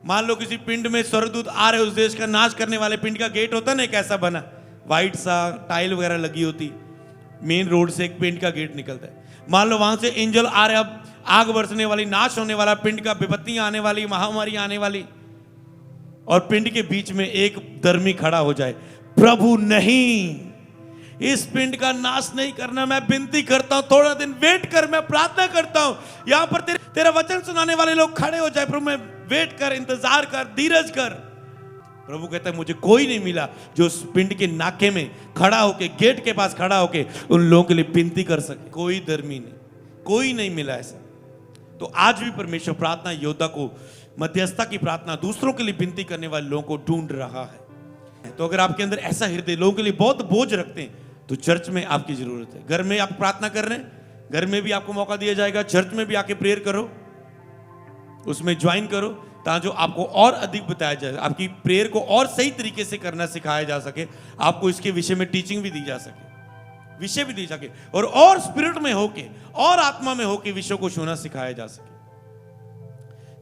मान लो किसी पिंड में स्वर्गदूत आ रहे, उस देश का नाश करने वाले, पिंड का गेट होता ना कैसा बना, वाइट सा टाइल वगैरह लगी होती, मेन रोड से एक पिंड का गेट निकलता है। मान लो वहां से एंजल आ रहे, अब आग बरसने वाली, नाश होने वाला पिंड का, विपत्तियां आने वाली, महामारी आने वाली, और पिंड के बीच में एक धर्मी खड़ा हो जाए, प्रभु नहीं, इस पिंड का नाश नहीं करना, मैं विनती करता हूं, थोड़ा दिन वेट कर, मैं प्रार्थना करता हूं, यहां पर तेरा वचन सुनाने वाले लोग खड़े हो जाए, प्रभु मैं वेट कर, इंतजार कर, धीरज कर। प्रभु कहता है मुझे कोई नहीं मिला जो उस पिंड के नाके में खड़ा होके, गेट के पास खड़ा होके उन लोगों के लिए विनती कर सके, कोई धर्मी नहीं, कोई नहीं मिला ऐसा। तो आज भी परमेश्वर प्रार्थना योद्धा को, मध्यस्थता की प्रार्थना, दूसरों के लिए विनती करने वाले लोगों को ढूंढ रहा है। तो अगर आपके अंदर ऐसा हृदय, लोगों के लिए बहुत बोझ रखते हैं, तो चर्च में आपकी जरूरत है। घर में आप प्रार्थना कर रहे हैं, घर में भी आपको मौका दिया जाएगा, चर्च में भी आके प्रेयर करो, उसमें ज्वाइन करो, ताकि जो आपको और अधिक बताया जाए, आपकी प्रेयर को और सही तरीके से करना सिखाया जा सके, आपको इसके विषय में टीचिंग भी दी जा सके, विषय भी दी सके, और स्पिरिट में होके और आत्मा में होके विषयों को छूना सिखाया जा सके।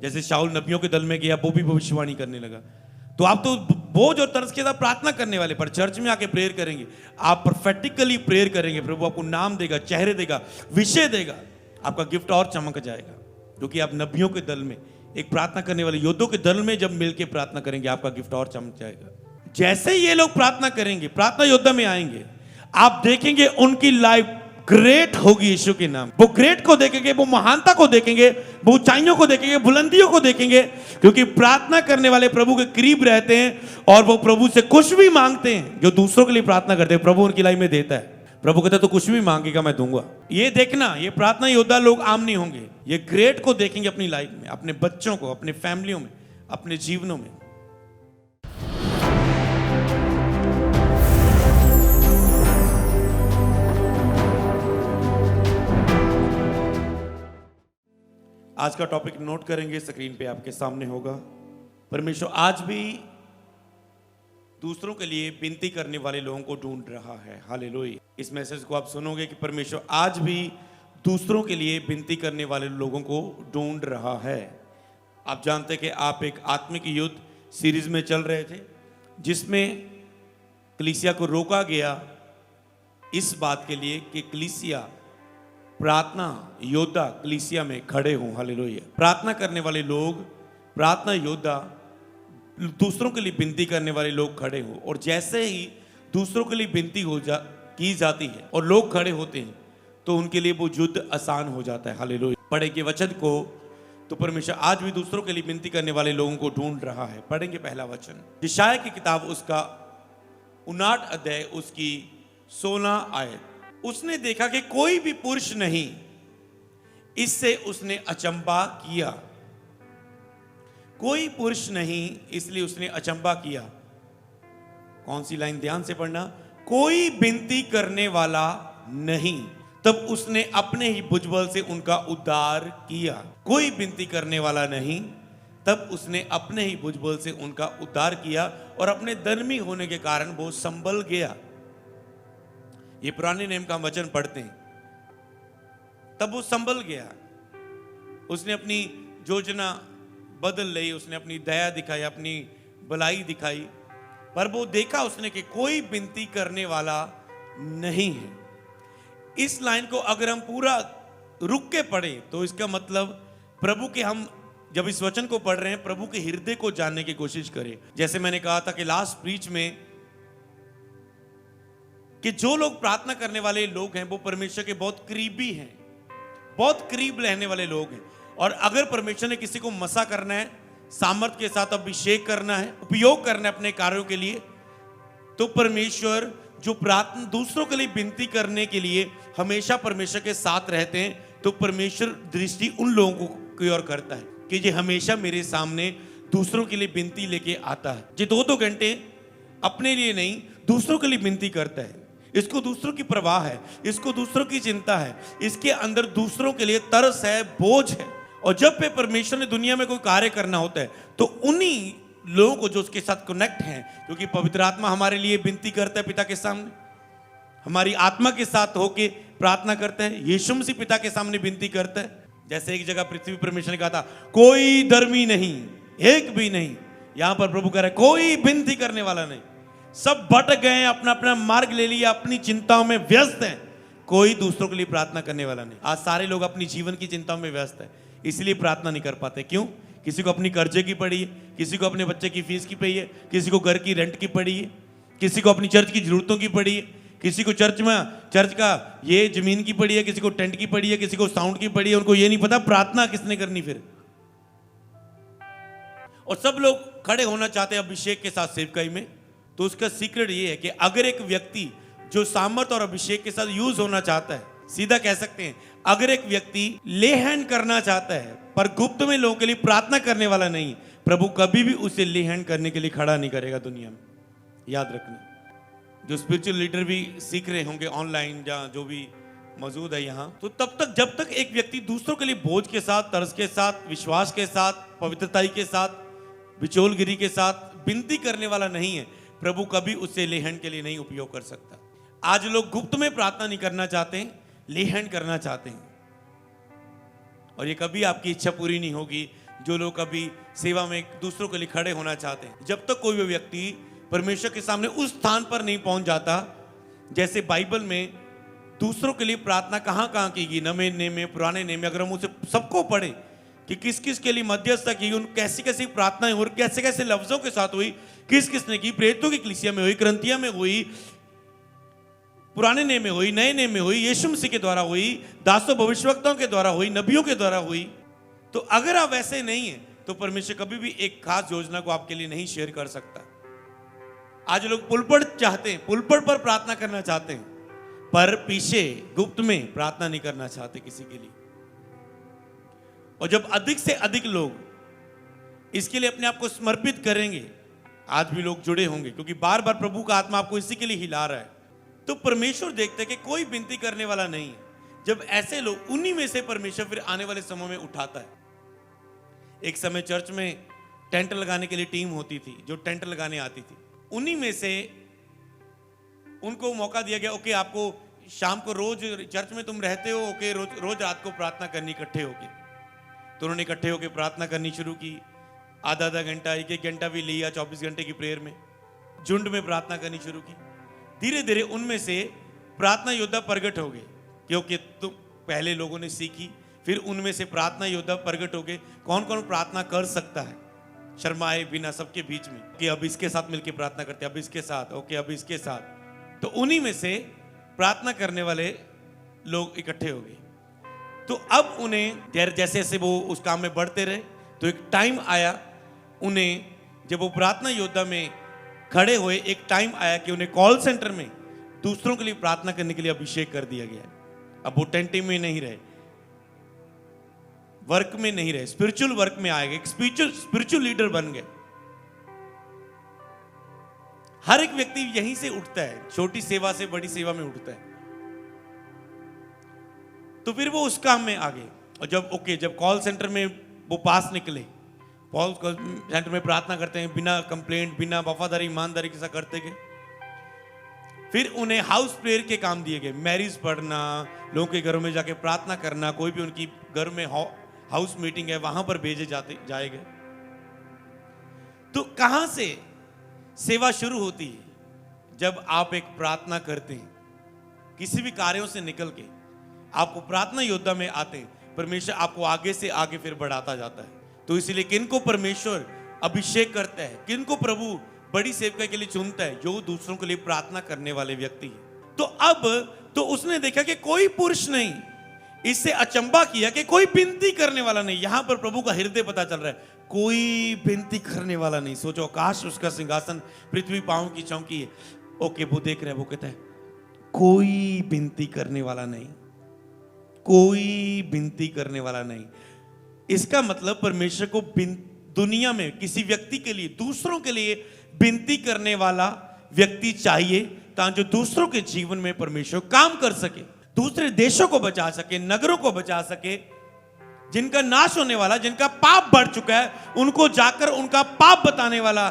जैसे शाऊल नबियों के दल में गया, वो भी भविष्यवाणी करने लगा। तो आप तो बोझ और तरस के साथ प्रार्थना करने वाले, पर चर्च में आके प्रेयर करेंगे, आप परफेक्टिकली प्रेयर करेंगे, प्रभु आपको नाम देगा, चेहरे देगा, विषय देगा, आपका गिफ्ट और चमक जाएगा। क्योंकि आप नबियों के दल में, एक प्रार्थना करने वाले योद्धों के दल में जब मिलकर प्रार्थना करेंगे, आपका गिफ्ट और चमक जाएगा। जैसे ये लोग प्रार्थना करेंगे, प्रार्थना योद्धा में आएंगे, आप देखेंगे उनकी लाइफ ग्रेट होगी यीशु के नाम। वो ग्रेट को देखेंगे, वो महानता को देखेंगे, वो ऊंचाइयों को देखेंगे, बुलंदियों को देखेंगे, क्योंकि प्रार्थना करने वाले प्रभु के करीब रहते हैं और वो प्रभु से कुछ भी मांगते हैं। जो दूसरों के लिए प्रार्थना करते हैं, प्रभु उनकी लाइफ में देता है। प्रभु कहता है तो कुछ भी मांगेगा मैं दूंगा। ये देखना, ये प्रार्थना योद्धा लोग आम नहीं होंगे, ये ग्रेट को देखेंगे अपनी लाइफ में, अपने बच्चों को, अपने फैमिलियों में, अपने जीवनों में। आज का टॉपिक नोट करेंगे, स्क्रीन पे आपके सामने होगा। परमेश्वर आज भी दूसरों के लिए विनती करने वाले लोगों को ढूंढ रहा है। हालेलुया। इस मैसेज को आप सुनोगे कि परमेश्वर आज भी दूसरों के लिए विनती करने वाले लोगों को ढूंढ रहा है। आप जानते हैं कि आप एक आत्मिक युद्ध सीरीज में चल रहे थे, जिसमें कलीसिया को रोका गया इस बात के लिए कि कलीसिया, प्रार्थना योद्धा कलीसिया में खड़े हों। हालेलुया। प्रार्थना करने वाले लोग, प्रार्थना योद्धा, दूसरों के लिए विनती करने वाले लोग खड़े हों। और जैसे ही दूसरों के लिए विनती की जाती है और लोग खड़े होते हैं, तो उनके लिए वो युद्ध आसान हो जाता है। हालेलुया। पढ़ेंगे वचन को, तो परमेश्वर आज भी दूसरों के लिए विनती करने वाले लोगों को ढूंढ रहा है। पढ़ेंगे पहला वचन, यशायाह की किताब, उसका 59 अध्याय, उसकी 16 आयत। उसने देखा कि कोई भी पुरुष नहीं, इससे उसने अचंभा किया। कोई पुरुष नहीं, इसलिए उसने अचंभा किया। कौन सी लाइन? ध्यान से पढ़ना। कोई विनती करने वाला नहीं, तब उसने अपने ही भुजबल से उनका उद्धार किया। कोई विनती करने वाला नहीं, तब उसने अपने ही भुजबल से उनका उद्धार किया, और अपने धर्मी होने के कारण वो संभल गया। ये पुराने नियम का वचन पढ़ते हैं, तब वो संभल गया। उसने अपनी योजना बदल ली, उसने अपनी दया दिखाई, अपनी भलाई दिखाई, पर वो देखा उसने कि कोई विनती करने वाला नहीं है। इस लाइन को अगर हम पूरा रुक के पढ़ें, तो इसका मतलब प्रभु के, हम जब इस वचन को पढ़ रहे हैं, प्रभु के हृदय को जानने की कोशिश करें। जैसे मैंने कहा था कि लास्ट प्रीच में, कि जो लोग प्रार्थना करने वाले लोग हैं, वो परमेश्वर के बहुत करीबी हैं, बहुत करीब रहने वाले लोग हैं। और अगर परमेश्वर ने किसी को मसा करना है, सामर्थ के साथ अभिषेक करना है, उपयोग करना है अपने कार्यों के लिए, तो परमेश्वर जो प्रार्थना, दूसरों के लिए विनती करने के लिए हमेशा परमेश्वर के साथ रहते हैं, तो परमेश्वर दृष्टि उन लोगों की ओर करता है कि ये हमेशा मेरे सामने दूसरों के लिए विनती लेके आता है। ये 2-2 घंटे अपने लिए नहीं, दूसरों के लिए विनती करता है। इसको दूसरों की परवाह है, इसको दूसरों की चिंता है, इसके अंदर दूसरों के लिए तरस है, बोझ है। और जब पे परमेश्वर ने दुनिया में कोई कार्य करना होता है, तो उन्हीं लोगों को जो उसके साथ कनेक्ट हैं, क्योंकि पवित्र आत्मा हमारे लिए विनती करता है पिता के सामने, हमारी आत्मा के साथ होके प्रार्थना करता है। यीशु मसीह पिता के सामने विनती करता है। जैसे एक जगह पृथ्वी परमेश्वर ने कहा था, कोई धर्मी नहीं, एक भी नहीं। यहां पर प्रभु कह रहे कोई विनती करने वाला नहीं। सब भटक गए, अपना अपना मार्ग ले लिया, अपनी चिंताओं में व्यस्त हैं। कोई दूसरों के लिए प्रार्थना करने वाला नहीं। आज सारे लोग अपनी जीवन की चिंताओं में व्यस्त है, इसलिए प्रार्थना नहीं कर पाते। क्यों? किसी को अपनी कर्जे की पड़ी है, किसी को अपने बच्चे की फीस की पड़ी है, किसी को घर की रेंट की पड़ी है, किसी को अपनी चर्च की जरूरतों की पड़ी है, किसी को चर्च का ये जमीन की पड़ी है, किसी को टेंट की पड़ी है, किसी को साउंड की पड़ी है। उनको ये नहीं पता प्रार्थना किसने करनी फिर। और सब लोग खड़े होना चाहते हैं अभिषेक के साथ सेवकाई में। तो उसका सीक्रेट ये है कि अगर एक व्यक्ति जो सामर्थ और अभिषेक के साथ यूज होना चाहता है, सीधा कह सकते हैं, अगर एक व्यक्ति ले हैंड करना चाहता है पर गुप्त में लोगों के लिए प्रार्थना करने वाला नहीं, प्रभु कभी भी उसे ले हैंड करने के लिए खड़ा नहीं करेगा दुनिया में। याद रखना। जो स्पिरिचुअल लीडर भी सीख रहे होंगे ऑनलाइन या जो भी मौजूद है यहाँ, तो तब तक जब तक एक व्यक्ति दूसरों के लिए बोझ के साथ, तर्स के साथ, विश्वास के साथ, पवित्रता के साथ, बिचौलगिरी के साथ विनती करने वाला नहीं है, प्रभु कभी उसे ले हैंड के लिए नहीं उपयोग कर सकता। आज लोग गुप्त में प्रार्थना नहीं करना चाहते, ले हैंड करना चाहते हैं, और ये कभी आपकी इच्छा पूरी नहीं होगी। जो लोग कभी सेवा में दूसरों के लिए खड़े होना चाहते हैं, जब तक कोई भी व्यक्ति परमेश्वर के सामने उस स्थान पर नहीं पहुंच जाता, जैसे बाइबल में दूसरों के लिए प्रार्थना कहां कहां की गई, नवे नेम में, पुराने नेम में, अगर हम उसे सबको पढ़े कि किस किस के लिए मध्यस्थता की, उन कैसी कैसी प्रार्थनाएं और कैसे कैसे लफ्जों के साथ हुई, किस किसने की, प्रेरितों की कलीसिया में हुई, ग्रंथिया में हुई, पुराने नेम में हुई, नए नेम में हुई, यीशु मसीह के द्वारा हुई, दासों भविष्यवक्ताओं के द्वारा हुई, नबियों के द्वारा हुई। तो अगर आप वैसे नहीं है तो परमेश्वर कभी भी एक खास योजना को आपके लिए नहीं शेयर कर सकता। आज लोग पुलपट चाहते हैं, पुलपट पर प्रार्थना करना चाहते हैं, पर पीछे गुप्त में प्रार्थना नहीं करना चाहते किसी के लिए। और जब अधिक से अधिक लोग इसके लिए अपने आप को समर्पित करेंगे, आज भी लोग जुड़े होंगे क्योंकि बार बार प्रभु का आत्मा आपको इसी के लिए हिला रहा है, तो परमेश्वर देखते हैं कि कोई विनती करने वाला नहीं है। जब ऐसे लोग, उन्हीं में से परमेश्वर फिर आने वाले समय में उठाता है। एक समय चर्च में टेंट लगाने के लिए टीम होती थी, जो टेंट लगाने आती थी, उन्हीं में से उनको मौका दिया गया, ओके आपको शाम को रोज चर्च में तुम रहते हो, ओके रोज रात को प्रार्थना करनी इकट्ठे होके। तो उन्होंने इकट्ठे होके प्रार्थना करनी शुरू की, आधा आधा घंटा, एक एक घंटा भी लिया 24 घंटे की प्रेयर में, झुंड में प्रार्थना करनी शुरू की। धीरे धीरे उनमें से प्रार्थना योद्धा प्रगट हो गए, क्योंकि तुम पहले लोगों ने सीखी, फिर उनमें से प्रार्थना योद्धा प्रगट हो गए। कौन कौन प्रार्थना कर सकता है शर्माए बिना सबके बीच में, कि अब इसके साथ मिलकर प्रार्थना करते, अब इसके साथ, ओके अब इसके साथ। तो उन्हीं में से प्रार्थना करने वाले लोग इकट्ठे हो गए। तो अब उन्हें जैसे जैसे वो उस काम में बढ़ते रहे, तो एक टाइम आया उन्हें, जब वो प्रार्थना योद्धा में खड़े हुए, एक टाइम आया कि उन्हें कॉल सेंटर में दूसरों के लिए प्रार्थना करने के लिए अभिषेक कर दिया गया। अब वो टेंटिंग में नहीं रहे, वर्क में नहीं रहे, स्पिरिचुअल वर्क में आए गए, स्पिरिचुअल लीडर बन गए। हर एक व्यक्ति यहीं से उठता है, छोटी सेवा से बड़ी सेवा में उठता है। तो फिर वो उस काम में आ गए। और जब कॉल सेंटर में वो पास निकले, कॉल सेंटर में प्रार्थना करते हैं, बिना कंप्लेंट, बिना वफादारी, ईमानदारी के साथ करते गए। फिर उन्हें हाउस प्रेयर के काम दिए गए, मैरिज पढ़ना, लोगों के घरों में जाके प्रार्थना करना, कोई भी उनकी घर में हाउस मीटिंग है वहां पर भेजे जाएंगे। तो कहां से सेवा शुरू होती है? जब आप एक प्रार्थना करते हैं, किसी भी कार्यों से निकल के आपको प्रार्थना योद्धा में आते हैं, परमेश्वर आपको आगे से आगे फिर बढ़ाता जाता है। तो इसलिए किनको परमेश्वर अभिषेक करता है, किनको प्रभु बड़ी सेवकाई के लिए चुनता है, जो दूसरों के लिए प्रार्थना करने वाले व्यक्ति है। तो अब तो उसने देखा कि कोई पुरुष नहीं, इससे अचंबा किया कि कोई विनती करने वाला नहीं। यहां पर प्रभु का हृदय पता चल रहा है, कोई विनती करने वाला नहीं। सोचो, आकाश उसका सिंहासन, पृथ्वी पांव की चौकी है। ओके, वो देख रहे हैं, वो कहता है कोई विनती करने वाला नहीं, कोई विनती करने वाला नहीं। इसका मतलब परमेश्वर को दुनिया में किसी व्यक्ति के लिए, दूसरों के लिए विनती करने वाला व्यक्ति चाहिए, ताकि जो दूसरों के जीवन में परमेश्वर काम कर सके, दूसरे देशों को बचा सके, नगरों को बचा सके, जिनका नाश होने वाला, जिनका पाप बढ़ चुका है, उनको जाकर उनका पाप बताने वाला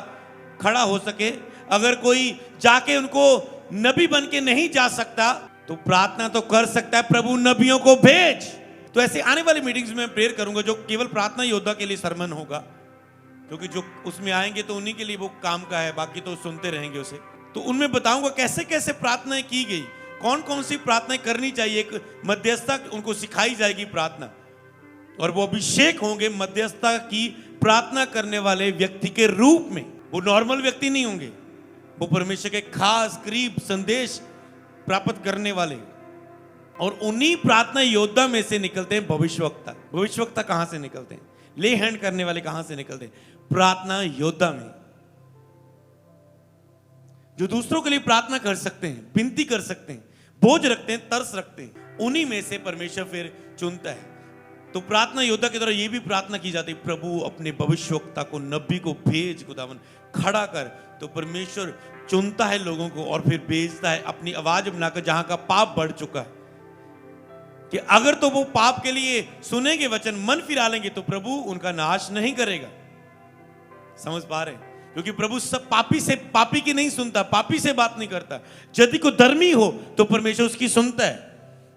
खड़ा हो सके। अगर कोई जाके उनको नबी बन के नहीं जा सकता, तो प्रार्थना तो कर सकता है, प्रभु नबियों को भेज। तो ऐसे आने वाली मीटिंग्स में प्रेयर करूंगा जो केवल प्रार्थना योद्धा के लिए सरमन होगा, क्योंकि जो उसमें आएंगे तो उन्हीं के लिए वो काम का है, बाकी तो सुनते रहेंगे उसे। तो उनमें बताऊंगा कैसे कैसे प्रार्थनाएं की गई, कौन कौन सी प्रार्थनाएं करनी चाहिए। एक मध्यस्थता उनको सिखाई जाएगी प्रार्थना, और वो अभिषेक होंगे मध्यस्थता की प्रार्थना करने वाले व्यक्ति के रूप में। वो नॉर्मल व्यक्ति नहीं होंगे, वो परमेश्वर के खास करीब संदेश प्राप्त करने वाले। और उन्हीं प्रार्थना योद्धा में से निकलते हैं भविष्यवक्ता। भविष्यवक्ता कहां से निकलते हैं? ले हैंड करने वाले कहां से निकलते हैं? प्रार्थना योद्धा में, जो दूसरों के लिए प्रार्थना कर सकते हैं, विनती कर सकते हैं, बोझ रखते हैं, तरस रखते हैं, उन्हीं में से परमेश्वर फिर चुनता है। तो प्रार्थना योद्धा के द्वारा यह भी प्रार्थना की जाती है, प्रभु अपने भविष्यवक्ता को, नबी को भेज, खुदावन खड़ा कर। तो परमेश्वर चुनता है लोगों को और फिर भेजता है अपनी आवाज बनाकर जहां का पाप बढ़ चुका है, कि अगर तो वो पाप के लिए सुनेंगे वचन, मन फिरा लेंगे, तो प्रभु उनका नाश नहीं करेगा। समझ पा रहे हैं? क्योंकि प्रभु सब पापी की नहीं सुनता, पापी से बात नहीं करता। यदि को धर्मी हो तो परमेश्वर उसकी सुनता है।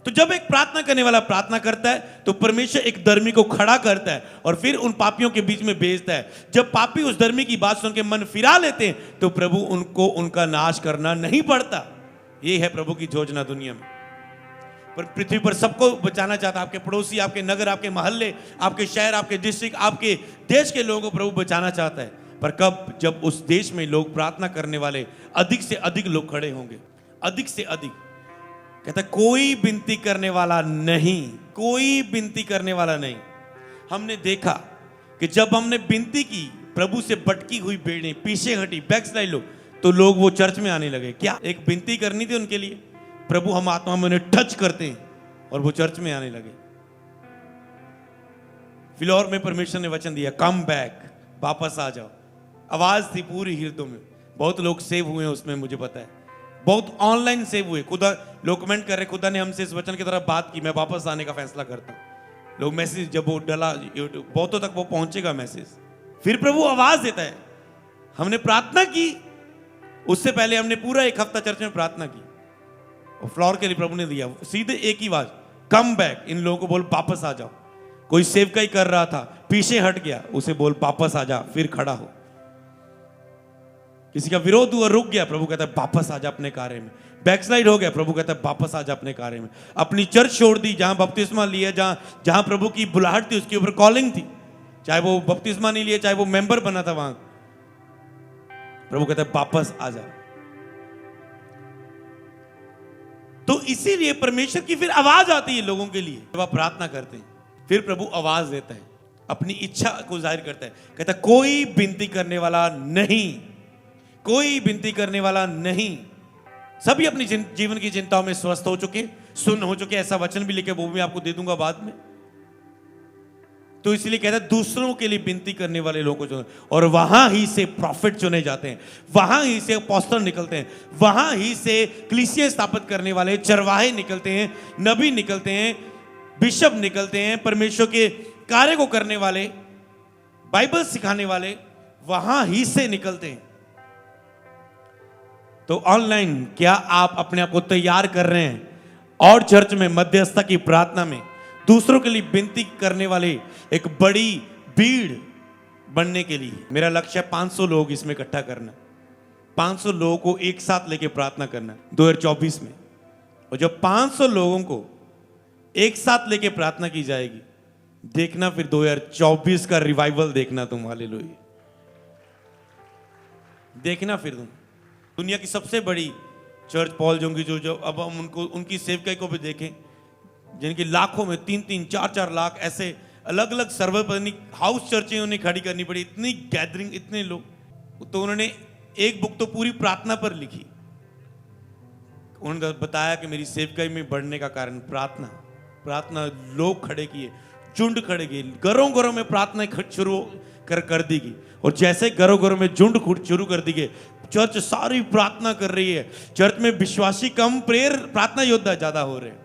तो जब एक प्रार्थना करने वाला प्रार्थना करता है तो परमेश्वर एक धर्मी को खड़ा करता है और फिर उन पापियों के बीच में भेजता है। जब पापी उस धर्मी की बात सुन के मन फिरा लेते हैं तो प्रभु उनको उनका नाश करना नहीं पड़ता। ये है प्रभु की योजना दुनिया में। पर पृथ्वी पर सबको बचाना चाहता है, आपके पड़ोसी, आपके नगर, आपके मोहल्ले, आपके शहर, आपके डिस्ट्रिक्ट, आपके देश के लोगों को प्रभु बचाना चाहता है। पर कब? जब उस देश में लोग प्रार्थना करने वाले अधिक से अधिक लोग खड़े होंगे, अधिक से अधिक। कहता है कोई विनती करने वाला नहीं, कोई विनती करने वाला नहीं। हमने देखा कि जब हमने विनती की, प्रभु से भटकी हुई भेड़ें पीछे हटी, बैकस्लाइड लोग, तो लोग वो चर्च में आने लगे। क्या एक विनती करनी थी उनके लिए? प्रभु हम आत्मा में उन्हें टच करते हैं और वो चर्च में आने लगे। फिलौर में परमेश्वर ने वचन दिया, कम बैक, वापस आ जाओ। आवाज थी पूरी हृदय में। बहुत लोग सेव हुए उसमें, मुझे पता है, बहुत ऑनलाइन सेव हुए। खुदा लोग कमेंट कर रहे, खुदा ने हमसे इस वचन की तरफ बात की, मैं वापस आने का फैसला करता हूं। लोग मैसेज जब वो डला यूट्यूब, बहुतों तक वो पहुंचेगा मैसेज। फिर प्रभु आवाज देता है। हमने प्रार्थना की, उससे पहले हमने पूरा एक हफ्ता चर्च में प्रार्थना की और फ्लोर के लिए प्रभु ने दिया सीधे एक ही आवाज, कम बैक। इन लोगों को बोल वापस आ जाओ। कोई सेवकाई कर रहा था, पीछे हट गया, उसे बोल वापस आ जा, फिर खड़ा हो। किसी का विरोध हुआ, रुक गया, प्रभु कहता है वापस आ जा अपने कार्य में। बैकस्लाइड हो गया, प्रभु कहता है वापस आ जा अपने कार्य में। अपनी चर्च छोड़ दी, जहां बपतिस्मा लिया, जहां प्रभु की बुलाहट थी, उसके ऊपर कॉलिंग थी, चाहे वो बपतिस्मा नहीं लिया, चाहे वो मेंबर बना था वहां, प्रभु कहता है वापस आ जा। तो इसीलिए परमेश्वर की फिर आवाज आती है लोगों के लिए जब आप प्रार्थना करते हैं। फिर प्रभु आवाज देता है, अपनी इच्छा को जाहिर करता है। कहता है कोई विनती करने वाला नहीं, कोई विनती करने वाला नहीं। सभी अपनी जीवन की चिंताओं में स्वस्थ हो चुके, सुन्न हो चुके। ऐसा वचन भी लिखे, वो भी आपको दे दूंगा बाद में। तो इसलिए कहता है दूसरों के लिए विनती करने वाले लोगों को चुने, और वहां ही से प्रॉफिट चुने जाते हैं, वहां ही से अपोस्तल निकलते हैं, वहां ही से कलीसिया स्थापित करने वाले चरवाहे निकलते हैं, नबी निकलते हैं, बिशप निकलते हैं, परमेश्वर के कार्य को करने वाले, बाइबल सिखाने वाले वहां ही से निकलते हैं। तो ऑनलाइन क्या आप अपने आप को तैयार कर रहे हैं और चर्च में मध्यस्थता की प्रार्थना में दूसरों के लिए विनती करने वाले एक बड़ी भीड़ बनने के लिए? मेरा लक्ष्य है 500 लोग इसमें इकट्ठा करना, 500 लोगों को एक साथ लेके प्रार्थना करना 2024 में। और जब 500 लोगों को एक साथ लेके प्रार्थना की जाएगी, देखना फिर 2024 का रिवाइवल देखना तुम। हालेलुया, देखना फिर तुम। दुनिया की सबसे बड़ी चर्च पॉल जोंगी, जो अब हम उनको उनकी सेवकाई को भी देखें, जिनकी लाखों में 3-3, 4-4 लाख ऐसे अलग अलग सर्वजनिक हाउस चर्चें उन्हें खड़ी करनी पड़ी, इतनी गैदरिंग, इतने लोग। तो उन्होंने एक बुक तो पूरी प्रार्थना पर लिखी। उन्होंने बताया कि मेरी सेवकाई में बढ़ने का कारण प्रार्थना, प्रार्थना। लोग खड़े किए, झुंड खड़े किए, घरों घरों में प्रार्थना शुरू कर दी गई। और जैसे घरों घरों में झुंड शुरू कर दी गई, चर्च सारी प्रार्थना कर रही है। चर्च में विश्वासी कम, प्रेयर प्रार्थना योद्धा ज्यादा हो रहे हैं।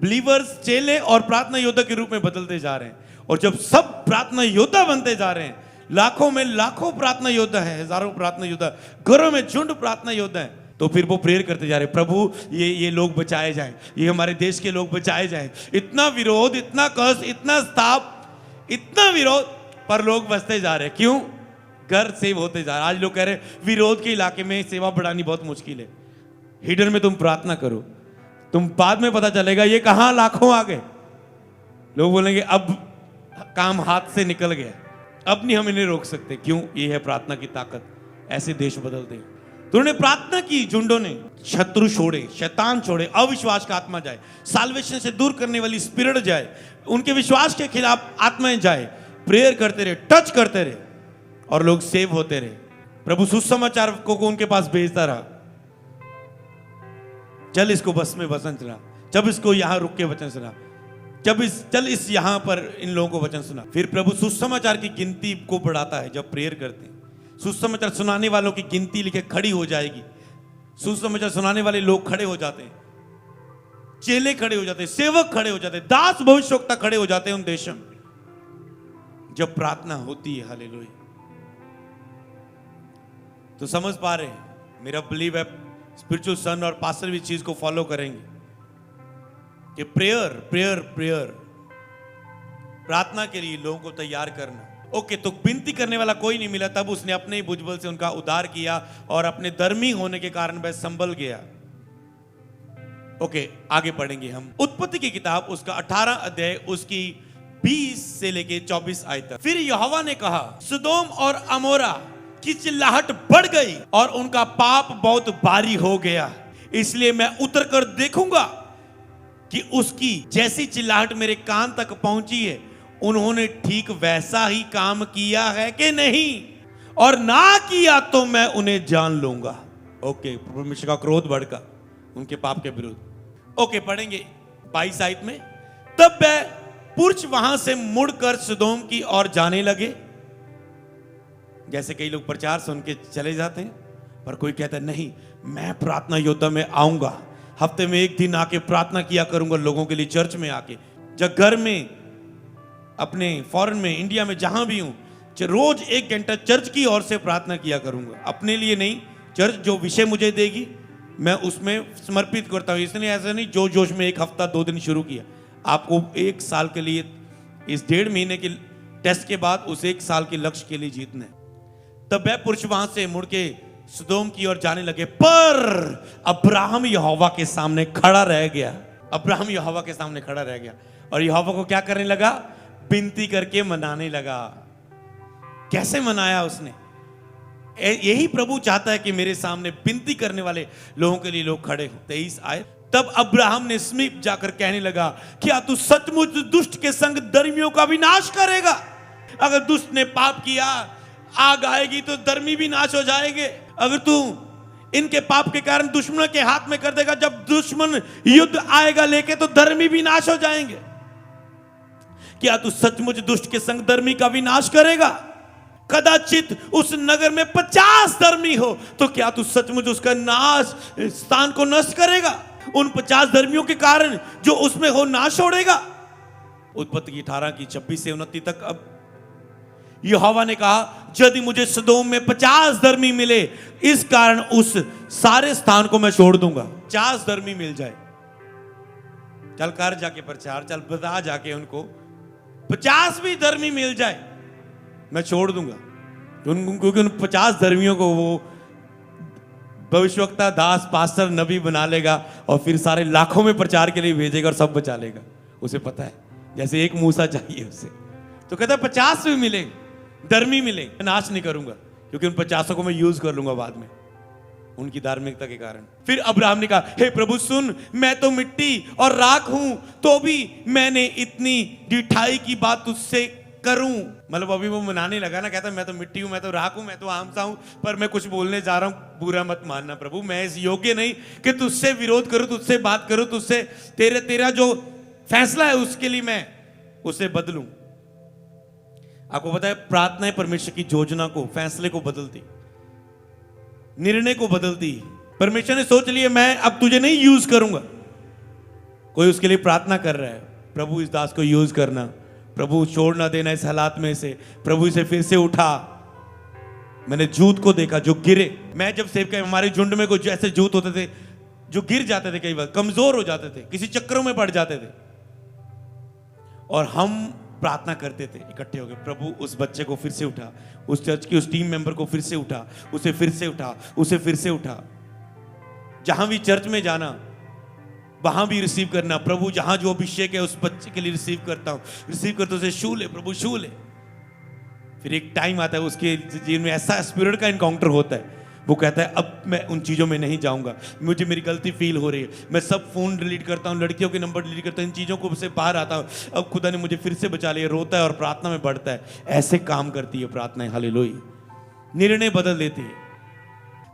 बिलीवर्स चेले और प्रार्थना योद्धा के रूप में बदलते जा रहे हैं। और जब सब प्रार्थना योद्धा बनते जा रहे हैं, लाखों में लाखों प्रार्थना योद्धा है, हजारों प्रार्थना योद्धा, घरों में झुंड प्रार्थना योद्धा है, तो फिर वो प्रेयर करते जा रहे हैं, प्रभु ये लोग बचाए जाए, ये हमारे देश के लोग बचाए जाए। इतना विरोध, इतना कष्ट, इतना स्ताप, इतना विरोध, पर लोग बचते जा रहे हैं। क्यों? घर सेव होते जा रहे। आज लोग कह रहे हैं विरोध के इलाके में सेवा बढ़ानी बहुत मुश्किल है। हिडन में तुम प्रार्थना करो, तुम बाद में पता चलेगा ये कहां लाखों आ गए। लोग बोलेंगे अब काम हाथ से निकल गया, अब नहीं हम इन्हें रोक सकते। क्यों? ये है प्रार्थना की ताकत। ऐसे देश बदलते हैं। तो उन्होंने प्रार्थना की, झुंडों ने। शत्रु छोड़े, शैतान छोड़े, अविश्वास का आत्मा जाए, साल्वेशन से दूर करने वाली स्पिरिट जाए, उनके विश्वास के खिलाफ आत्माएं जाए। प्रेयर करते रहे, टच करते रहे और लोग सेव होते रहे। प्रभु सुसमाचार को उनके पास भेजता रहा। चल इसको बस में वचन सुना, जब इसको यहां रुक के वचन सुना, चल इस यहां पर इन लोगों को वचन सुना। फिर प्रभु सुसमाचार की गिनती को बढ़ाता है। जब प्रेयर करते हैं, सुसमाचार सुनाने वालों की गिनती लिखे खड़ी हो जाएगी। सुसमाचार सुनाने वाले लोग खड़े हो जाते हैं, चेले खड़े हो जाते हैं, सेवक खड़े हो जाते हैं, दास भविष्यवक्ता खड़े हो जाते हैं उन देशों में, जब प्रार्थना होती है। हालेलुया। तो समझ पा रहे हैं? मेरा बिलीव है स्पिरिचुअल सन और पास्टर भी चीज को फॉलो करेंगे कि प्रेयर प्रेयर प्रेयर, प्रार्थना के लिए लोगों को तैयार करना। ओके, तो विनती करने वाला कोई नहीं मिला, तब उसने अपने ही भुजबल से उनका उद्धार किया और अपने धर्मी होने के कारण वह संभल गया। ओके, आगे पढ़ेंगे हम उत्पत्ति की किताब, उसका 18 अध्याय, उसकी 20 से लेके 24 आयत तक। फिर यहोवा ने कहा, सदोम और अमोरा की चिल्लाहट बढ़ गई और उनका पाप बहुत भारी हो गया, इसलिए मैं उतर कर देखूंगा कि उसकी जैसी चिल्लाहट मेरे कान तक पहुंची है, उन्होंने ठीक वैसा ही काम किया है कि नहीं, और ना किया तो मैं उन्हें जान लूंगा। ओके, परमेश्वर का क्रोध भड़का उनके पाप के विरुद्ध। ओके, पढ़ेंगे 22 आयत में। तब वह पुरुष वहां से मुड़कर सदोम की ओर जाने लगे। जैसे कई लोग प्रचार सुन के चले जाते हैं, पर कोई कहता है नहीं, मैं प्रार्थना योद्धा में आऊंगा, हफ्ते में एक दिन आके प्रार्थना किया करूंगा लोगों के लिए, चर्च में आके, जब घर में, अपने फॉरेन में, इंडिया में, जहां भी हूं, रोज 1 घंटा चर्च की ओर से प्रार्थना किया करूंगा। अपने लिए नहीं, चर्च जो विषय मुझे देगी मैं उसमें समर्पित करता हूं। इसलिए ऐसा नहीं जो जोश में 1 हफ्ता 2 दिन शुरू किया। आपको 1 साल के लिए, इस 1.5 महीने के टेस्ट के बाद उस 1 साल के लक्ष्य के लिए जीतना है। तब वह पुरुष वहां से मुड़ के सदोम की ओर जाने लगे, पर अब्राहम यहोवा के सामने खड़ा रह गया। अब्राहम यहोवा के सामने खड़ा रह गया और यहोवा को क्या करने लगा? विनती करके मनाने लगा। कैसे मनाया उसने? यही प्रभु चाहता है कि मेरे सामने विनती करने वाले लोगों के लिए लोग खड़े हो। 23 आए। तब अब्राहम ने समीप जाकर कहने लगा, क्या तू सचमुच दुष्ट के संग धर्मियों का विनाश करेगा? अगर दुष्ट ने पाप किया, आग आएगी तो धर्मी भी नाश हो जाएंगे। अगर तू इनके पाप के कारण दुश्मनों के हाथ में कर देगा, जब दुश्मन युद्ध आएगा लेके, तो धर्मी भी नाश हो जाएंगे। क्या तू सचमुच दुष्ट के संग धर्मी का विनाश करेगा? कदाचित उस नगर में 50 धर्मी हो, तो क्या तू सचमुच उसका नाश, स्थान को नष्ट करेगा? उन 50 धर्मियों के कारण जो उसमें हो नाश छोड़ेगा। उत्पत्ति की 18 की 26 से 29 तक। अब यहोवा ने कहा, यदि मुझे सदोम में 50 धर्मी मिले, इस कारण उस सारे स्थान को मैं छोड़ दूंगा। 50 धर्मी मिल जाए, चल कर जाके प्रचार, चल बता जाके उनको, 50 भी धर्मी मिल जाए, मैं छोड़ दूंगा। क्योंकि उन 50 धर्मियों को वो भविष्यवक्ता, दास, पास्टर, नबी बना लेगा और फिर सारे लाखों में प्रचार के लिए भेजेगा और सब बचा लेगा। उसे पता है, जैसे एक मूसा चाहिए उसे, तो कहता है 50 भी मिले, धर्मी मिले, नाश नहीं करूंगा, क्योंकि उन 50 को मैं यूज कर लूंगा बाद में उनकी धार्मिकता के कारण। फिर अब्राहम ने कहा, हे प्रभु सुन, मैं तो मिट्टी और राख हूं, तो भी मैंने इतनी ढिठाई की बात तुझसे करूं। मतलब अभी वो मनाने लगा ना, कहता मैं तो मिट्टी हूं, मैं तो राख हूं, मैं तो आमसा हूं, पर मैं कुछ बोलने जा रहा हूं, बुरा मत मानना प्रभु, मैं इस योग्य नहीं कि तुझसे विरोध करूं, तुझसे बात करूं, तुझसे तेरा जो फैसला है उसके लिए मैं उसे बदलूं। आपको पता है, प्रार्थना परमेश्वर की योजना को, फैसले को बदलती, निर्णय को बदलती। परमेश्वर ने सोच लिया मैं अब तुझे नहीं यूज करूंगा। कोई उसके लिए प्रार्थना कर रहा है, प्रभु इस दास को यूज करना, प्रभु छोड़ ना देना इस हालात में से, प्रभु इसे फिर से उठा। मैंने जूत को देखा जो गिरे। मैं जब सेवक, हमारे झुंड में कुछ ऐसे जूत होते थे जो गिर जाते थे, कई बार कमजोर हो जाते थे, किसी चक्करों में पड़ जाते थे, और हम प्रार्थना करते थे इकट्ठे होकर, प्रभु उस बच्चे को फिर से उठा, उस चर्च की उस टीम मेंबर को फिर से उठा, उसे फिर से उठा, उसे फिर से उठा। जहां भी चर्च में जाना वहां भी रिसीव करना, प्रभु जहां जो अभिषेक है उस बच्चे के लिए रिसीव करता हूं, रिसीव करते उसे छू ले प्रभु, छू ले। फिर एक टाइम आता है उसके जीवन में ऐसा स्पिरिट का इनकाउंटर होता है, वो कहता है अब मैं उन चीज़ों में नहीं जाऊंगा, मुझे मेरी गलती फील हो रही है, मैं सब फोन डिलीट करता हूँ, लड़कियों के नंबर डिलीट करता हूँ, इन चीज़ों को से बाहर आता हूँ, अब खुदा ने मुझे फिर से बचा लिया, रोता है और प्रार्थना में बढ़ता है। ऐसे काम करती है प्रार्थना, हालेलुया, निर्णय बदल देती है।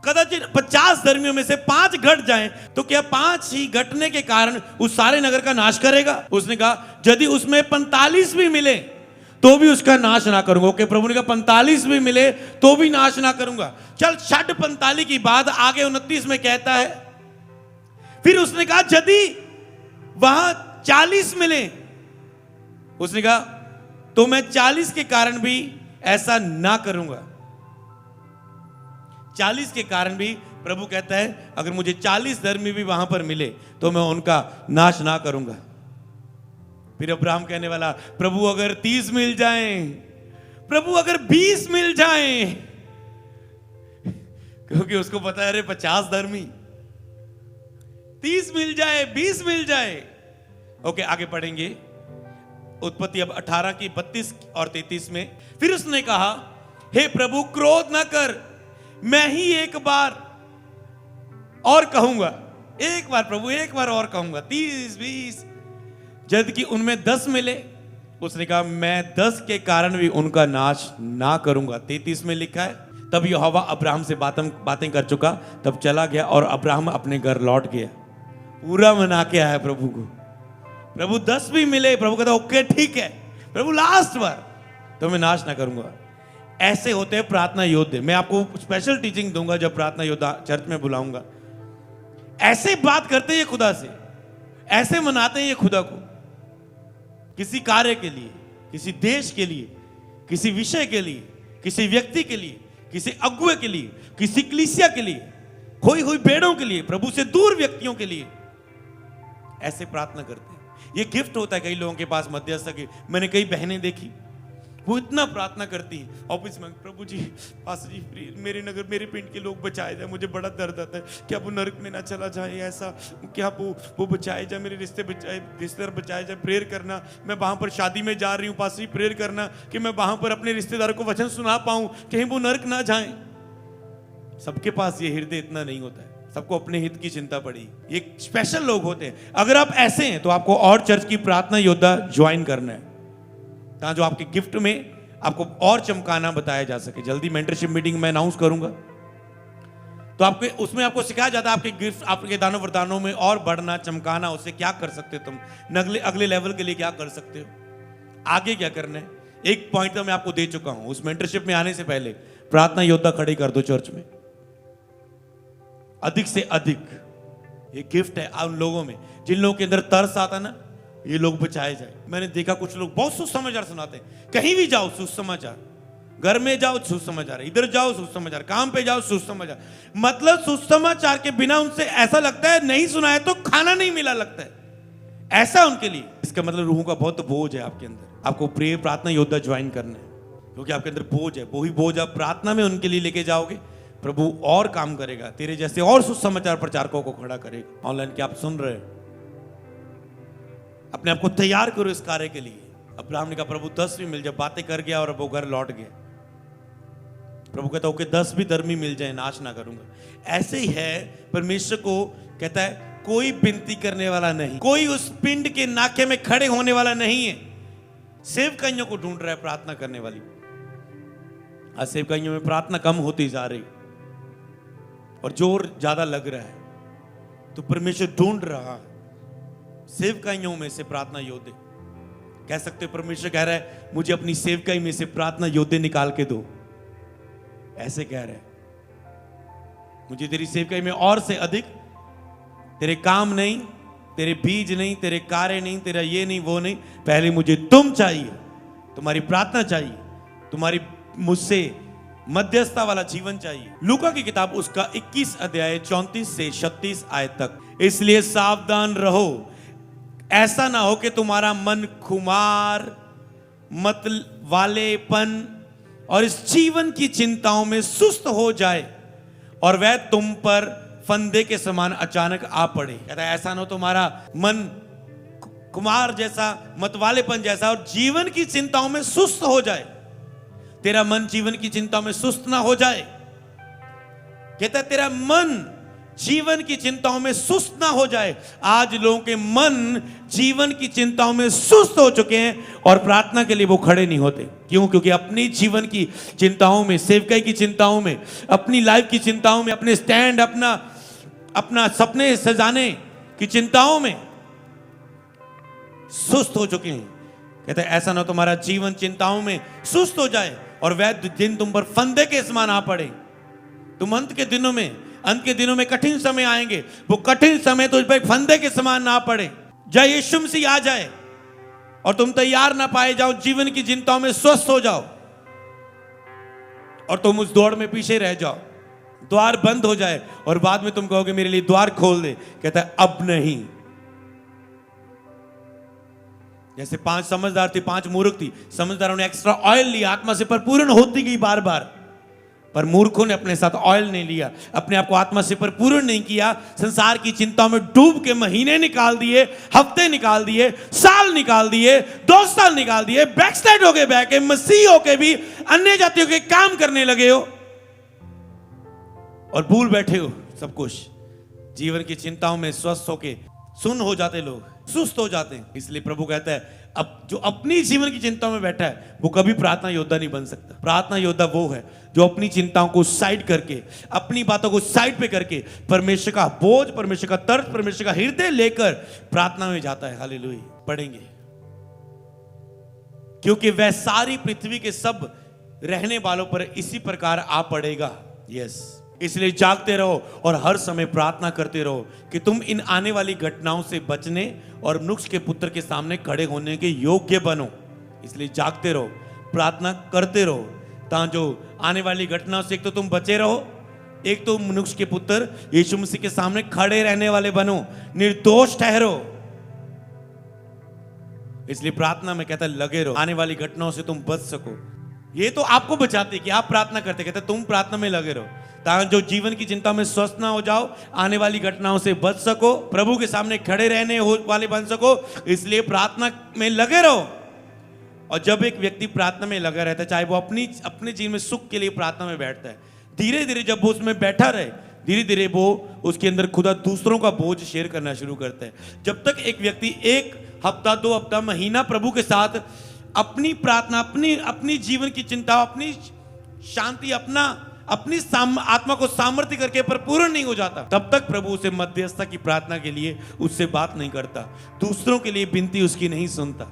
कदाचित 50 धर्मियों में से 5 घट जाएं तो क्या 5 ही घटने के कारण उस सारे नगर का नाश करेगा? उसने कहा यदि उसमें 45 भी मिले तो भी उसका नाश ना करूंगा। ओके, प्रभु ने कहा 45 भी मिले तो भी नाश ना करूंगा। चल, छठ 45 की बात आगे 29 में कहता है, फिर उसने कहा यदि वहां 40 मिले, उसने कहा तो मैं 40 के कारण भी ऐसा ना करूंगा। 40 के कारण भी प्रभु कहता है अगर मुझे 40 धर्मी भी वहां पर मिले तो मैं उनका नाश ना करूंगा। फिर अब्राहम कहने वाला, प्रभु अगर 30 मिल जाएं, प्रभु अगर 20 मिल जाएं, क्योंकि उसको पता है अरे 50 धर्मी, 30 मिल जाए, 20 मिल जाए। ओके, आगे पढ़ेंगे उत्पत्ति अब 18 की 32 और 33 में। फिर उसने कहा, हे प्रभु क्रोध ना कर, मैं ही एक बार और कहूंगा, एक बार प्रभु एक बार और कहूंगा, 30 20, जब कि उनमें 10 मिले, उसने कहा मैं 10 के कारण भी उनका नाश ना करूंगा। 33 में लिखा है, तब यहोवा अब्राहम से बातें कर चुका, तब चला गया और अब्राहम अपने घर लौट गया, पूरा मना के आया प्रभु को। प्रभु 10 भी मिले, प्रभु कहता ओके ठीक है प्रभु, लास्ट बार तो मैं नाश ना करूंगा। ऐसे होते हैं प्रार्थना योद्धे। मैं आपको स्पेशल टीचिंग दूंगा जब प्रार्थना योद्धा चर्च में बुलाऊंगा। ऐसे बात करते हैं ये खुदा से, ऐसे मनाते हैं ये खुदा को, किसी कार्य के लिए, किसी देश के लिए, किसी विषय के लिए, किसी व्यक्ति के लिए, किसी अगुवे के लिए, किसी कलीसिया के लिए, खोई हुई भेड़ों के लिए, प्रभु से दूर व्यक्तियों के लिए ऐसे प्रार्थना करते हैं। ये गिफ्ट होता है कई लोगों के पास मध्यस्थ के। मैंने कई बहनें देखी, वो इतना प्रार्थना करती है ऑफिस में, प्रभु जी पास्टर जी मेरे नगर मेरे पिंड के लोग बचाए जाए, मुझे बड़ा दर्द आता है, क्या वो नरक में ना चला जाए, ऐसा क्या वो बचाए जाए, मेरे रिश्तेदार बचाए जाए, प्रेयर करना। मैं वहां पर शादी में जा रही हूँ पास्टर जी, प्रेयर करना कि मैं वहां पर अपने रिश्तेदारों को वचन सुना पाऊं, कहीं वो नरक ना जाए। सबके पास ये हृदय इतना नहीं होता है, सबको अपने हित की चिंता पड़ी। ये स्पेशल लोग होते हैं। अगर आप ऐसे हैं तो आपको और चर्च की प्रार्थना योद्धा ज्वाइन करना है, ताकि जो आपके गिफ्ट में आपको और चमकाना बताया जा सके। जल्दी मेंटरशिप मीटिंग में अनाउंस करूंगा, तो आपके उसमें आपको सिखाया जाता है आपके गिफ्ट, आपके दानों वरदानों में और बढ़ना, चमकाना, उससे क्या कर सकते हो तुम, अगले लेवल के लिए क्या कर सकते हो, आगे क्या करना है। एक पॉइंट तो मैं आपको दे चुका हूं। उस मेंटरशिप में आने से पहले प्रार्थना योद्धा खड़े कर दो चर्च में, अधिक से अधिक। ये गिफ्ट है उन लोगों में जिन लोगों के अंदर तरस आता ना, ये लोग बचाए जाए। मैंने देखा कुछ लोग बहुत सुसमाचार सुनाते हैं, कहीं भी जाओ सुसमाचार, घर में जाओ सुसमाचार, इधर जाओ सुसमाचार, काम पे जाओ सुसमाचार। मतलब सुसमाचार के बिना उनसे ऐसा लगता है नहीं सुनाया तो खाना नहीं मिला लगता है, ऐसा उनके लिए। इसका मतलब रूहों का बहुत बोझ है आपके अंदर। आपको प्रेयर प्रार्थना योद्धा ज्वाइन करना है, क्योंकि आपके अंदर बोझ है। वही बोझ आप प्रार्थना में उनके लिए लेके जाओगे, प्रभु और काम करेगा, तेरे जैसे और सुसमाचार प्रचारकों को खड़ा करेगा। ऑनलाइन क्या आप सुन रहे हैं? अपने आप को तैयार करो इस कार्य के लिए। अब्राहम ने कहा प्रभु 10 भी मिल जाए, बातें कर गया और अब वो घर लौट गया। प्रभु कहता ओके 10 भी धर्मी मिल जाए, नाश ना करूंगा। ऐसे ही है, परमेश्वर को कहता है कोई विनती करने वाला नहीं, कोई उस पिंड के नाके में खड़े होने वाला नहीं है। सेवकाइयों को ढूंढ रहा है प्रार्थना करने वाली। आज सेवकाइयों में प्रार्थना कम होती जा रही और जोर ज्यादा लग रहा है, तो परमेश्वर ढूंढ रहा है सेवकाइयों में से प्रार्थना योद्धे। कह सकते हो परमेश्वर कह रहा है मुझे अपनी सेवकाई में से प्रार्थना योद्धे निकाल के दो, ऐसे कह रहा है। मुझे तेरी सेवकाई में और से अधिक, तेरे काम नहीं, तेरे बीज नहीं, तेरे कार्य नहीं, तेरा ये नहीं वो नहीं, पहले मुझे तुम चाहिए, तुम्हारी प्रार्थना चाहिए, तुम्हारी मुझसे मध्यस्थता वाला जीवन चाहिए। लूका की किताब उसका 21 अध्याय 34 से 36 आयत तक। इसलिए सावधान रहो, ऐसा ना हो कि तुम्हारा मन खुमार मत वालेपन और इस जीवन की चिंताओं में सुस्त हो जाए और वह तुम पर फंदे के समान अचानक आ पड़े। कहता है ऐसा ना हो तुम्हारा मन कुमार जैसा, मतवालेपन जैसा, और जीवन की चिंताओं में सुस्त हो जाए। तेरा मन जीवन की चिंताओं में सुस्त ना हो जाए। कहता है तेरा मन जीवन की चिंताओं में सुस्त ना हो जाए। आज लोगों के मन जीवन की चिंताओं में सुस्त हो चुके हैं और प्रार्थना के लिए वो खड़े नहीं होते। क्यों? क्योंकि अपनी जीवन की चिंताओं में, सेवकाई की चिंताओं में, अपनी लाइफ की चिंताओं में, अपने स्टैंड, अपना सपने सजाने की चिंताओं में सुस्त हो चुके हैं। कहते हैं ऐसा ना तुम्हारा जीवन चिंताओं में सुस्त हो जाए और वह दिन तुम पर फंदे के समान आ पड़े। तुम अंत के दिनों में कठिन समय आएंगे। वो कठिन समय तुझ पर फंदे के समान ना पड़े। जय यीशु मसीह आ जाए और तुम तैयार ना पाए जाओ, जीवन की चिंताओं में स्वस्थ हो जाओ और तुम उस दौड़ में पीछे रह जाओ, द्वार बंद हो जाए और बाद में तुम कहोगे मेरे लिए द्वार खोल दे। कहता है अब नहीं। जैसे 5 समझदार थी, 5 मूर्ख थी। समझदारों ने एक्स्ट्रा ऑयल लिया, आत्मा से परिपूर्ण होती गई बार बार, पर मूर्खों ने अपने साथ ऑयल नहीं लिया, अपने आप को आत्मा से परिपूर्ण नहीं किया। संसार की चिंताओं में डूब के महीने निकाल दिए, हफ्ते निकाल दिए, साल निकाल दिए, 2 साल निकाल दिए, बैकस्लाइड हो गए, बैक मसीह हो के भी अन्य जातियों के काम करने लगे हो और भूल बैठे हो सब कुछ। जीवन की चिंताओं में स्वस्थ होके सुन्न हो जाते लोग, सुस्त हो जाते हैं। इसलिए प्रभु कहता है अब जो अपनी जीवन की चिंताओं में बैठा है वो कभी प्रार्थना योद्धा नहीं बन सकता। प्रार्थना योद्धा वो है जो अपनी चिंताओं को साइड करके, अपनी बातों को साइड पे करके परमेश्वर का बोझ, परमेश्वर का तर्क, परमेश्वर का हृदय लेकर प्रार्थना में जाता है। हालेलुया। पढ़ेंगे क्योंकि वह सारी पृथ्वी के सब रहने वालों पर इसी प्रकार आ पड़ेगा। यस, इसलिए जागते रहो और हर समय प्रार्थना करते रहो कि तुम इन आने वाली घटनाओं से बचने और मनुष्य के पुत्र के सामने खड़े होने के योग्य बनो। इसलिए जागते रहो, प्रार्थना करते रहो, ताकि जो आने वाली घटनाओं से एक तो तुम बचे रहो, एक तो मनुष्य के पुत्र यीशु मसीह के सामने खड़े रहने वाले बनो, निर्दोष ठहरो। इसलिए प्रार्थना में कहता है लगे रहो, आने वाली घटनाओं से तुम बच सको। ये तो आपको बचाते कि आप प्रार्थना करते, कहते तुम प्रार्थना में लगे रहो ताकि जो जीवन की चिंता में स्वस्थ ना हो जाओ, आने वाली घटनाओं से बच सको, प्रभु के सामने खड़े रहने वाले बन सको। इसलिए प्रार्थना में लगे रहो। और जब एक व्यक्ति प्रार्थना में लगा रहता है, चाहे वो अपने जीवन में सुख के लिए प्रार्थना में बैठता है, धीरे धीरे जब वो उसमें बैठा रहे, धीरे धीरे वो उसके अंदर खुदा दूसरों का बोझ शेयर करना शुरू करता है। जब तक एक व्यक्ति 1 हफ्ता, 2 हफ्ता, महीना प्रभु के साथ अपनी प्रार्थना, अपनी जीवन की चिंता, अपनी शांति, अपनी आत्मा को सामर्थ्य करके परिपूर्ण नहीं हो जाता, तब तक प्रभु उसे मध्यस्थता की प्रार्थना के लिए उससे बात नहीं करता, दूसरों के लिए विनती उसकी नहीं सुनता।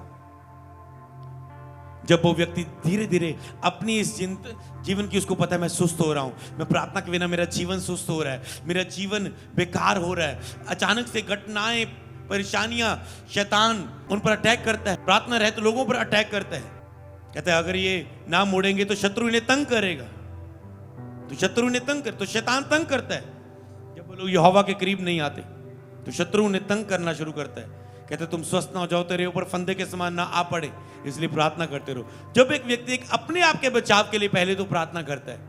जब वो व्यक्ति धीरे धीरे अपनी इस जीवन की, उसको पता है मैं सुस्त हो रहा हूं, मैं प्रार्थना के बिना मेरा जीवन सुस्त हो रहा है, मेरा जीवन बेकार हो रहा है, अचानक से घटनाएं, परेशानियां, शैतान उन पर अटैक करता है, प्रार्थना रहे तो लोगों पर अटैक करता है। कहता है अगर ये ना मुड़ेंगे तो शत्रु इन्हें तंग करेगा, तो शत्रु ने तंग कर, तो शैतान तंग करता है। जब वो लोग यहोवा के करीब नहीं आते तो शत्रु उन्हें तंग करना शुरू करता है। कहते तुम स्वस्थ ना हो जाओ, तेरे ऊपर फंदे के समान ना आ पड़े, इसलिए प्रार्थना करते रहो। जब एक व्यक्ति अपने आप के बचाव के लिए पहले तो प्रार्थना करता है,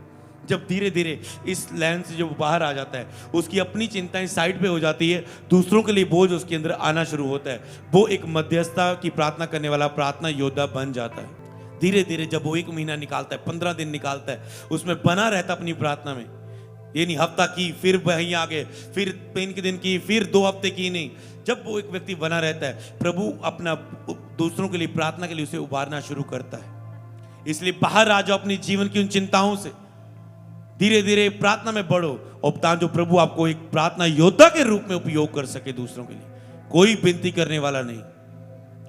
जब धीरे धीरे इस लाइन से जब बाहर आ जाता है, उसकी अपनी चिंताएं साइड पे हो जाती है, दूसरों के लिए बोझ उसके अंदर आना शुरू होता है, वो एक मध्यस्थता की प्रार्थना करने वाला प्रार्थना योद्धा बन जाता है। धीरे धीरे जब वो 1 महीना निकालता है, 15 दिन निकालता है, उसमें बना रहता अपनी प्रार्थना में, ये नहीं हफ्ता की, फिर वहीं आगे, फिर 3 दिन की, फिर 2 हफ्ते की, नहीं। जब वो एक व्यक्ति बना रहता है, प्रभु अपना दूसरों के लिए प्रार्थना के लिए उसे उबारना शुरू करता है। इसलिए बाहर आ जाओ अपनी जीवन की उन चिंताओं से, धीरे धीरे प्रार्थना में बढ़ो और ताकि जो प्रभु आपको एक प्रार्थना योद्धा के रूप में उपयोग कर सके दूसरों के लिए। कोई विनती करने वाला नहीं,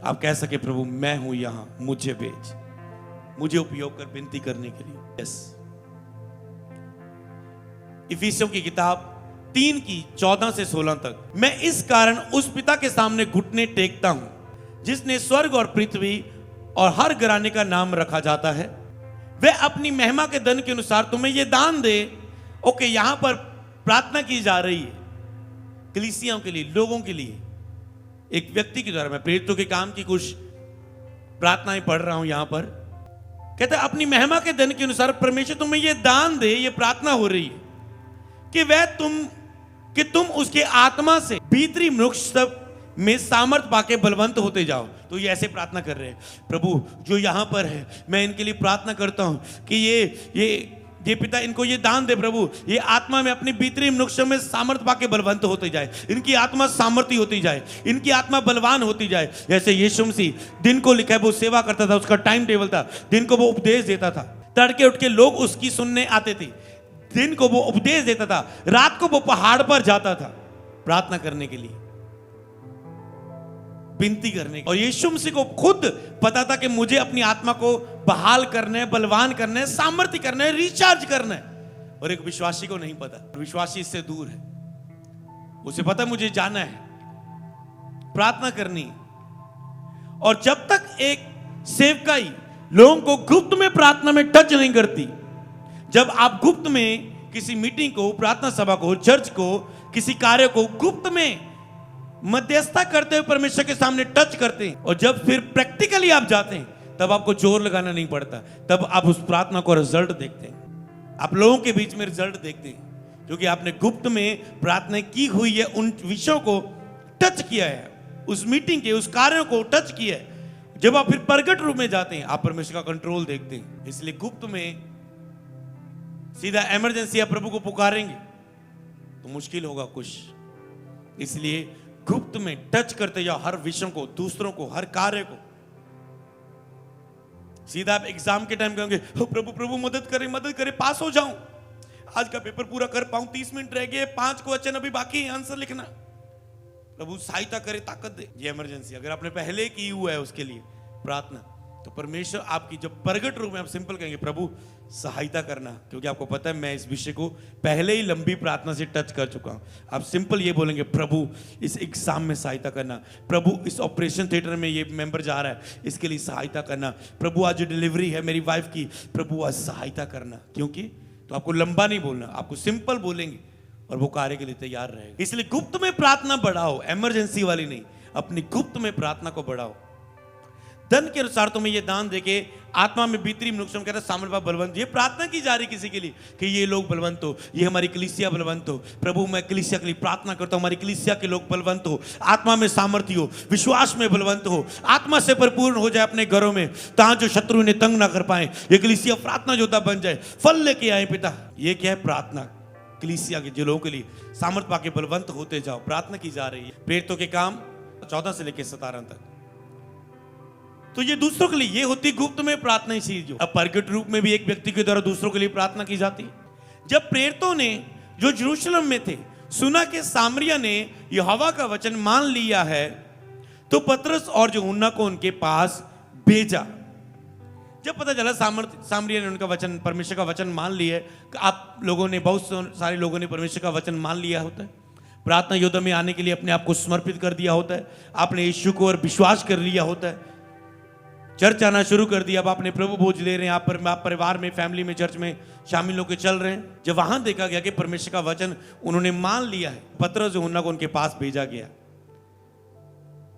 आप कह सके प्रभु मैं हूं यहां, मुझे भेज, मुझे उपयोग कर विनती करने के लिए। यस, इफिसियों की किताब 3 की 14 से 16 तक, मैं इस कारण उस पिता के सामने घुटने टेकता हूं जिसने स्वर्ग और पृथ्वी और हर घराने का नाम रखा जाता है, वह अपनी महिमा के धन के अनुसार तुम्हें यह दान दे। ओके, यहां पर प्रार्थना की जा रही है कलीसियाओं के लिए, लोगों के लिए, एक व्यक्ति के द्वारा। मैं प्रेरितों के काम की कुछ प्रार्थनाएं पढ़ रहा हूं यहां पर, कहते हैं अपनी महिमा के धन के अनुसार परमेश्वर तुम्हें यह दान दे, ये प्रार्थना हो रही है कि तुम उसके आत्मा से भीतरी मनुष्य में सामर्थ पाके बलवंत होते जाओ। तो ये ऐसे प्रार्थना कर रहे हैं, प्रभु जो यहां पर है मैं इनके लिए प्रार्थना करता हूं कि ये पिता इनको ये दान दे प्रभु, ये आत्मा में अपनी भीतरी मनुष्य में सामर्थ पाके बलवंत होते जाए, इनकी आत्मा सामर्थी होती जाए, इनकी आत्मा बलवान होती जाए। जैसे यीशु मसीह दिन को लिखा है वो सेवा करता था, उसका टाइम टेबल था, दिन को वो उपदेश देता था, तड़के उठ के लोग उसकी सुनने आते थे, दिन को वो उपदेश देता था, रात को वो पहाड़ पर जाता था प्रार्थना करने के लिए, विनती करने। और यीशु मसीह को खुद पता था कि मुझे अपनी आत्मा को बहाल करना है, बलवान करना है, सामर्थ्य करना है, रिचार्ज करना है। और एक विश्वासी को नहीं पता, विश्वासी इससे दूर है, उसे पता मुझे जाना है, प्रार्थना करनी। और जब तक एक सेवकाई लोगों को गुप्त में प्रार्थना में टच नहीं करती, जब आप गुप्त में किसी मीटिंग को, प्रार्थना सभा को, चर्च को, किसी कार्य को गुप्त में मध्यस्थता करते हुए परमेश्वर के सामने टच करते हैं, और जब फिर प्रैक्टिकली आप जाते हैं तब आपको जोर लगाना नहीं पड़ता, तब आप उस प्रार्थना को रिजल्ट देखते हैं, आप लोगों के बीच में रिजल्ट देखते हैं, क्योंकि आपने गुप्त में प्रार्थना की हुई है, उन विषयों को टच किया है, उस मीटिंग के, उस कार्यों को टच किया है। जब आप फिर प्रगट रूप में जाते हैं आप परमेश्वर का कंट्रोल देखते हैं। इसलिए गुप्त में सीधा इमरजेंसी आप प्रभु को पुकारेंगे तो मुश्किल होगा कुछ, इसलिए गुप्त में टच करते जाओ हर विषय को, दूसरों को, हर कार्य को। सीधा आप एग्जाम के टाइम कहोगे प्रभु प्रभु मदद करे पास हो जाऊं, आज का पेपर पूरा कर पाऊं, 30 मिनट रह गए, 5 क्वेश्चन अभी बाकी है आंसर लिखना, प्रभु सहायता करे, ताकत दे। ये इमरजेंसी अगर आपने पहले की हुआ है उसके लिए प्रार्थना, तो परमेश्वर आपकी जब प्रगट रूप में आप सिंपल कहेंगे प्रभु सहायता करना, क्योंकि आपको पता है मैं इस विषय को पहले ही लंबी प्रार्थना से टच कर चुका हूं। आप सिंपल ये बोलेंगे प्रभु इस एग्जाम में सहायता करना, प्रभु इस ऑपरेशन थिएटर में ये मेंबर जा रहा है इसके लिए सहायता करना, प्रभु आज डिलीवरी है मेरी वाइफ की, प्रभु आज सहायता करना। क्योंकि तो आपको लंबा नहीं बोलना, आपको सिंपल बोलेंगे और वो कार्य के लिए तैयार रहेगा। इसलिए गुप्त में प्रार्थना बढ़ाओ, इमरजेंसी वाली नहीं, अपनी गुप्त में प्रार्थना को बढ़ाओ। धन के अनुसार तुम्हें ये दान देके आत्मा में भीतरी मनुष्य कहता है सामर्थ बलवंत। ये प्रार्थना की जा रही किसी के लिए कि ये लोग बलवंत हो, ये हमारी कलीसिया बलवंत हो। प्रभु मैं कलीसिया के लिए प्रार्थना करता हूँ हमारी कलीसिया के लोग बलवंत हो, आत्मा में सामर्थ्य हो, विश्वास में बलवंत हो, आत्मा से भरपूर हो जाए अपने घरों में, ताकि जो शत्रु ने तंग ना कर पाए। ये कलीसिया प्रार्थना योद्धा बन जाए, फल लेके आए पिता। ये क्या है? प्रार्थना। कलीसिया के जो लोगों के लिए सामर्थ पाके बलवंत होते जाओ, प्रार्थना की जा रही है। प्रेरितों के काम 14 से लेकर 17 तक। तो ये दूसरों के लिए ये होती गुप्त में प्रार्थना ही चीज। अब प्रगट रूप में भी एक व्यक्ति के द्वारा दूसरों के लिए प्रार्थना की जाती है। जब प्रेरितों ने जो यरूशलेम में थे सुना कि सामरिया ने यहोवा का वचन मान लिया है, तो पतरस और यूहन्ना को उनके पास भेजा। जब पता चला सामरिया ने उनका वचन, परमेश्वर का वचन मान लिया है, आप लोगों ने, बहुत सारे लोगों ने परमेश्वर का वचन मान लिया होता है, प्रार्थना योद्धा में आने के लिए अपने आप को समर्पित कर दिया होता है, आपने यीशु को और विश्वास कर लिया होता है, चर्च आना शुरू कर दिया, अब आपने प्रभु भोज ले रहे हैं, आप परिवार में, फैमिली में, चर्च में शामिल होकर चल रहे हैं। जब वहां देखा गया कि परमेश्वर का वचन उन्होंने मान लिया है, पतरस यूहन्ना को उनके पास भेजा गया।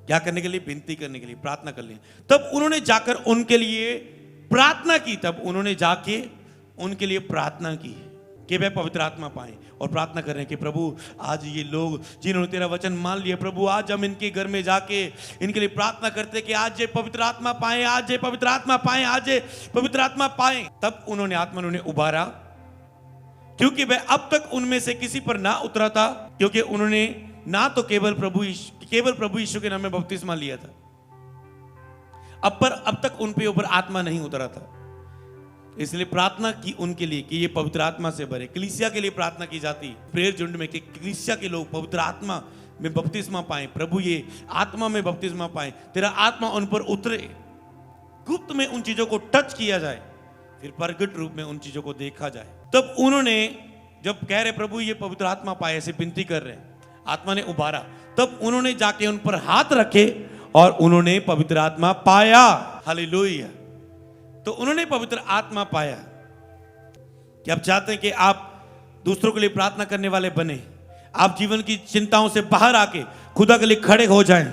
क्या करने के लिए? विनती करने के लिए, प्रार्थना कर लिए। तब उन्होंने जाकर उनके लिए प्रार्थना की, तब उन्होंने जाके उनके लिए प्रार्थना की कि वे पवित्र आत्मा पाएं, और प्रार्थना करें कि प्रभु आज ये लोग जिन्होंने तेरा वचन मान लिया, प्रभु आज हम इनके घर में जाके इनके लिए प्रार्थना करते कि आज ये पवित्र आत्मा पाएं, आज ये पवित्र आत्मा पाएं, आज ये पवित्र आत्मा पाएं। तब उन्होंने आत्मा उन्हें उबारा, क्योंकि वह अब तक उनमें से किसी पर ना उतरा था, क्योंकि उन्होंने ना तो केवल प्रभु यीशु के नाम में बपतिस्मा लिया था, अब तक उन पे ऊपर आत्मा नहीं उतरा था। इसलिए प्रार्थना की उनके लिए कि ये पवित्र आत्मा से भरे। कलीसिया के लिए प्रार्थना की जाती प्रेयर झुंड में कि कलीसिया के लोग पवित्र आत्मा में बपतिस्मा पाएं, प्रभु ये आत्मा में बपतिस्मा पाएं, तेरा आत्मा उन पर उतरे। गुप्त में उन चीजों को टच किया जाए, फिर प्रगट रूप में उन चीजों को देखा जाए। तब उन्होंने जब कह रहे प्रभु ये पवित्र आत्मा पाए, ऐसे विनती कर रहे, आत्मा ने उबारा, तब उन्होंने जाके उन पर हाथ रखे और उन्होंने पवित्र आत्मा पाया। हालेलुया। तो उन्होंने पवित्र आत्मा पाया। कि आप चाहते हैं कि आप दूसरों के लिए प्रार्थना करने वाले बने, आप जीवन की चिंताओं से बाहर आके खुदा के लिए खड़े हो जाएं,